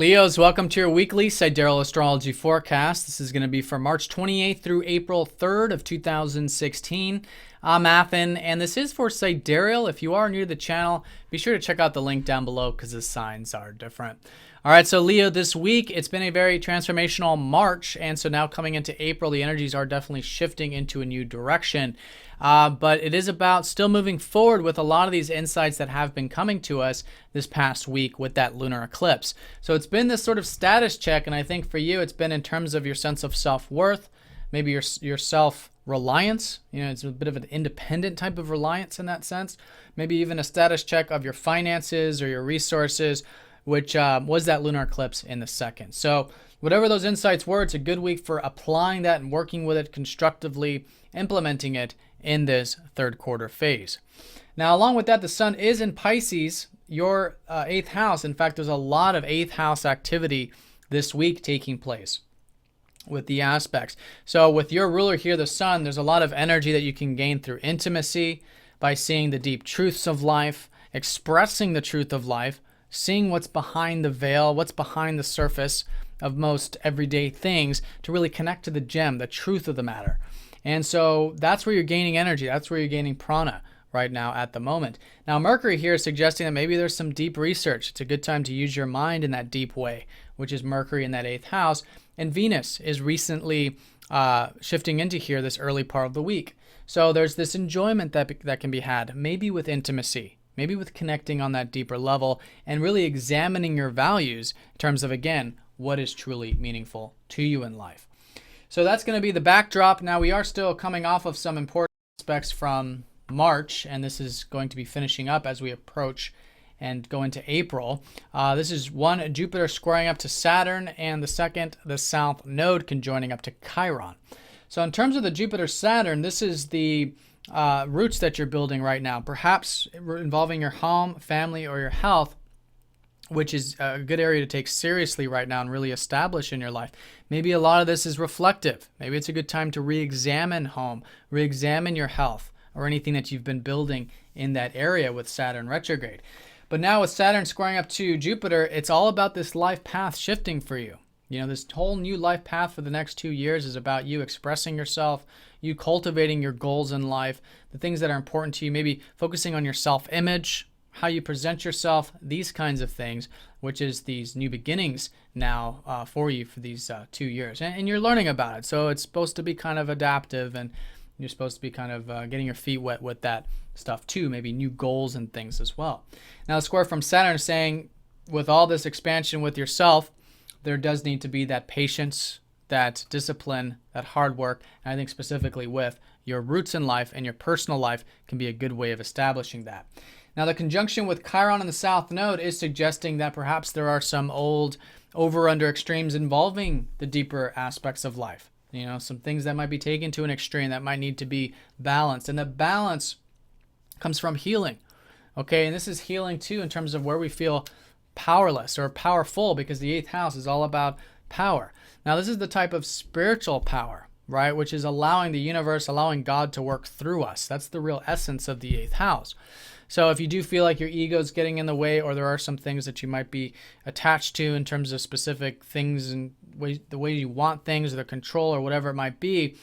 Leos, welcome to your weekly Sidereal Astrology forecast. This is going to be for March 28th through April 3rd of 2016. I'm Athen, and this is for Sidereal. If you are new to the channel, be sure to check out the link down below because the signs are different. All right, so Leo, this week, it's been a very transformational March, and so now coming into April, the energies are definitely shifting into a new direction. But it is about still moving forward with a lot of these insights that have been coming to us this past week with that lunar eclipse. So it's been this sort of status check, and I think for you, it's been in terms of your sense of self-worth, maybe your self-reliance. You know, it's a bit of an independent type of reliance in that sense. Maybe even a status check of your finances or your resources, which was that lunar eclipse in the second. So whatever those insights were, it's a good week for applying that and working with it constructively, implementing it in this third quarter phase. Now, along with that, the sun is in Pisces, your eighth house. In fact, there's a lot of eighth house activity this week taking place with the aspects. So with your ruler here, the sun, there's a lot of energy that you can gain through intimacy by seeing the deep truths of life, expressing the truth of life, seeing what's behind the veil, what's behind the surface of most everyday things to really connect to the gem, the truth of the matter. And so that's where you're gaining energy. That's where you're gaining prana right now at the moment. Now, Mercury here is suggesting that maybe there's some deep research. It's a good time to use your mind in that deep way, which is Mercury in that eighth house. And Venus is recently shifting into here this early part of the week. So there's this enjoyment that can be had, maybe with intimacy, maybe with connecting on that deeper level and really examining your values in terms of, again, what is truly meaningful to you in life. So that's going to be the backdrop. Now, we are still coming off of some important aspects from March, and this is going to be finishing up as we approach and go into April. This is one, Jupiter squaring up to Saturn, and the second, the South Node conjoining up to Chiron. So in terms of the Jupiter-Saturn, this is the roots that you're building right now, perhaps involving your home, family, or your health, which is a good area to take seriously right now and really establish in your life. Maybe a lot of this is reflective. Maybe it's a good time to re-examine home, re-examine your health, or anything that you've been building in that area with Saturn retrograde. But now with Saturn squaring up to Jupiter, it's all about this life path shifting for you. You know, this whole new life path for the next 2 years is about you expressing yourself, you cultivating your goals in life, the things that are important to you, maybe focusing on your self-image, how you present yourself, these kinds of things, which is these new beginnings now for you for these 2 years. And you're learning about it. So it's supposed to be kind of adaptive, and you're supposed to be kind of getting your feet wet with that stuff too, maybe new goals and things as well. Now, the square from Saturn is saying with all this expansion with yourself, there does need to be that patience, that discipline, that hard work. And I think specifically with your roots in life and your personal life can be a good way of establishing that. Now, the conjunction with Chiron in the South Node is suggesting that perhaps there are some old over-under extremes involving the deeper aspects of life. You know, some things that might be taken to an extreme that might need to be balanced. And the balance comes from healing. Okay, and this is healing too in terms of where we feel powerless or powerful, because the eighth house is all about power. Now, this is the type of spiritual power, right, which is allowing the universe, allowing God to work through us. That's the real essence of the eighth house. So if you do feel like your ego is getting in the way, or there are some things that you might be attached to in terms of specific things and the way you want things, or the control, or whatever it might be,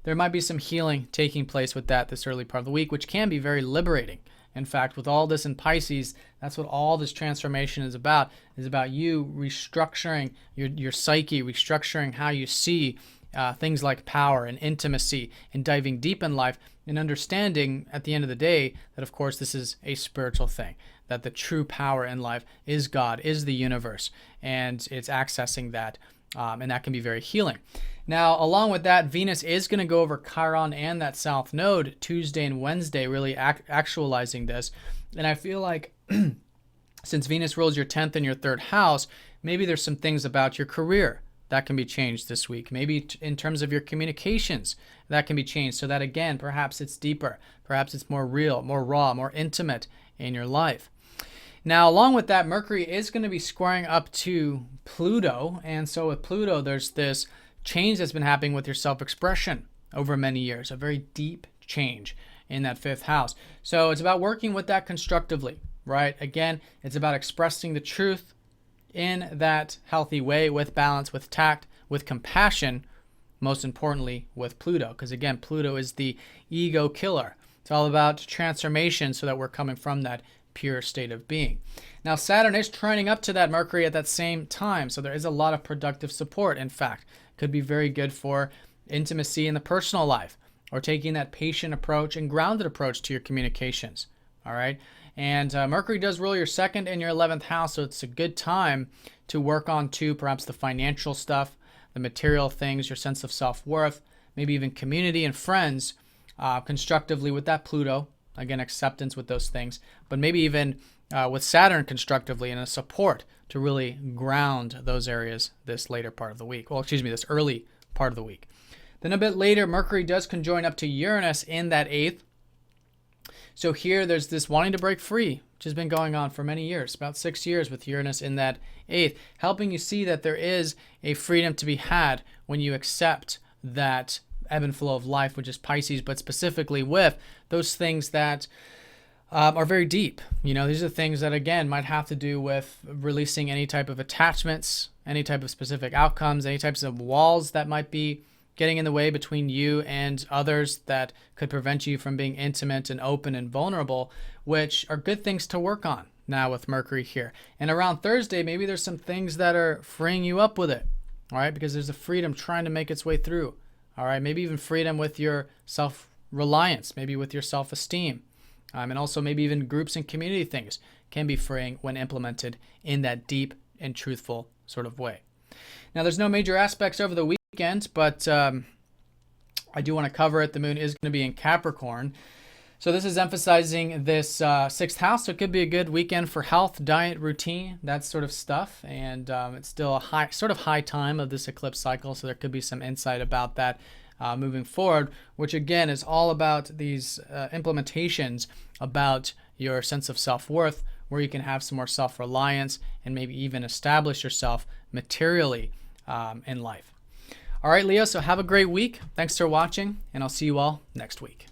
there might be some healing taking place with that this early part of the week, which can be very liberating. In fact, with all this in Pisces, that's what all this transformation is about you restructuring your psyche, restructuring how you see things like power and intimacy, and diving deep in life, and understanding at the end of the day that, of course, this is a spiritual thing, that the true power in life is God, is the universe, and it's accessing that, and that can be very healing. Now, along with that, Venus is going to go over Chiron and that South Node Tuesday and Wednesday, really actualizing this. And I feel like since Venus rules your 10th and your 3rd house, maybe there's some things about your career that can be changed this week. Maybe in terms of your communications, that can be changed so that, again, perhaps it's deeper, perhaps it's more real, more raw, more intimate in your life. Now, along with that, Mercury is going to be squaring up to Pluto. And so with Pluto, there's this change that's been happening with your self-expression over many years, a very deep change in that 5th house. So it's about working with that constructively, right? Again, it's about expressing the truth, in that healthy way, with balance, with tact, with compassion, most importantly with Pluto. Because again, Pluto is the ego killer. It's all about transformation so that we're coming from that pure state of being. Now, Saturn is trining up to that Mercury at that same time, so there is a lot of productive support. In fact, could be very good for intimacy in the personal life, or taking that patient approach and grounded approach to your communications. All right. And Mercury does rule your 2nd and your 11th house, so it's a good time to work on too, perhaps the financial stuff, the material things, your sense of self-worth, maybe even community and friends, constructively with that Pluto. Again, acceptance with those things, but maybe even with Saturn constructively and a support to really ground those areas this later part of the week. Well, excuse me, this early part of the week. Then a bit later, Mercury does conjoin up to Uranus in that 8th. So here there's this wanting to break free, which has been going on for many years, about 6 years with Uranus in that 8th, helping you see that there is a freedom to be had when you accept that ebb and flow of life, which is Pisces, but specifically with those things that are very deep. You know, these are things that, again, might have to do with releasing any type of attachments, any type of specific outcomes, any types of walls that might be getting in the way between you and others that could prevent you from being intimate and open and vulnerable, which are good things to work on now with Mercury here. And around Thursday, maybe there's some things that are freeing you up with it, all right? Because there's a freedom trying to make its way through, all right? Maybe even freedom with your self-reliance, maybe with your self-esteem. And also maybe even groups and community things can be freeing when implemented in that deep and truthful sort of way. Now, there's no major aspects over the weekend, but I do want to cover it. The moon is going to be in Capricorn. So this is emphasizing this 6th house. So it could be a good weekend for health, diet, routine, that sort of stuff. And it's still a high time of this eclipse cycle. So there could be some insight about that moving forward, which again is all about these implementations about your sense of self-worth, where you can have some more self-reliance and maybe even establish yourself materially in life. All right, Leo, so have a great week. Thanks for watching, and I'll see you all next week.